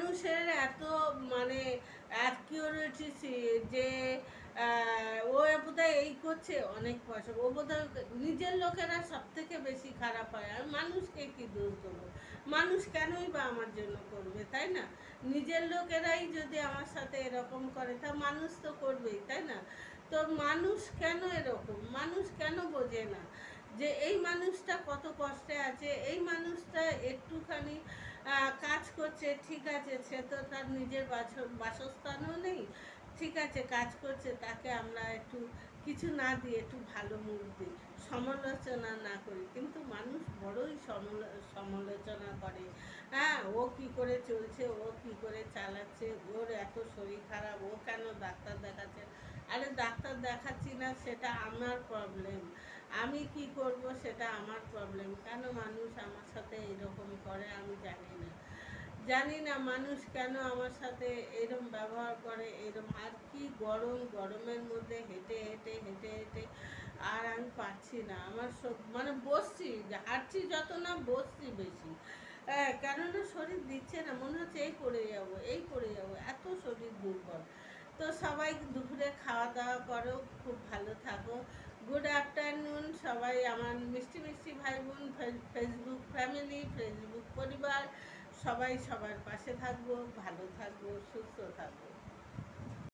মানুষের এত মানে অ্যাকিউরেসি যে ও বোধহয় এই করছে অনেক পয়সা, ও বোধহয় নিজের লোকেরা সব থেকে বেশি খারাপ হয়। আর মানুষকে কি দোষ দেবো? মানুষ কেনই বা আমার জন্য করবে, তাই না? নিজের লোকেরাই যদি আমার সাথে এরকম করে তা মানুষ তো করবেই, তাই না? তো মানুষ কেন এরকম, মানুষ কেন বোঝে না যে এই মানুষটা কত কষ্টে আছে, এই মানুষটা একটুখানি কাজ করছে, ঠিক আছে, সে তো তার নিজের বাসস্থানও নেই, ঠিক আছে, কাজ করছে, তাকে আমরা একটু কিছু না দিয়ে একটু ভালো মুখ দিই, সমালোচনা না করি। কিন্তু মানুষ বড়ই সমালোচনা করে। হ্যাঁ, ও কি করে চলছে, ও কি করে চালাচ্ছে, ওর এত শরীর খারাপ, ও কেন ডাক্তার দেখাচ্ছে? আরে ডাক্তার দেখাচ্ছি না সেটা আমার প্রবলেম, আমি কি করব সেটা আমার প্রবলেম। কেন মানুষ আমার সাথে এরকম করে আমি জানি না, জানি না মানুষ কেন আমার সাথে এরম ব্যবহার করে, এরম। আর কি গরম, গরমের মধ্যে হেঁটে হেঁটে হেঁটে হেঁটে আর আমি পারছি না, আমার সব মানে বসছি, হাঁটছি যত না বসছি বেশি। হ্যাঁ, কেননা শরীর দিচ্ছে না, মনে হচ্ছে এই পড়ে যাবো, এই পড়ে যাবো, এত শরীর দুর্বল। তো সবাই দুপুরে খাওয়া দাওয়া করো, খুব ভালো থাকো। গুড আফটারনুন সবাই, আমার মিষ্টি মিষ্টি ভাই বোন, ফেসবুক ফ্যামিলি, ফেসবুক পরিবার, সবাই সবার পাশে থাকবো, ভালো থাকবো, সুস্থ থাকবো।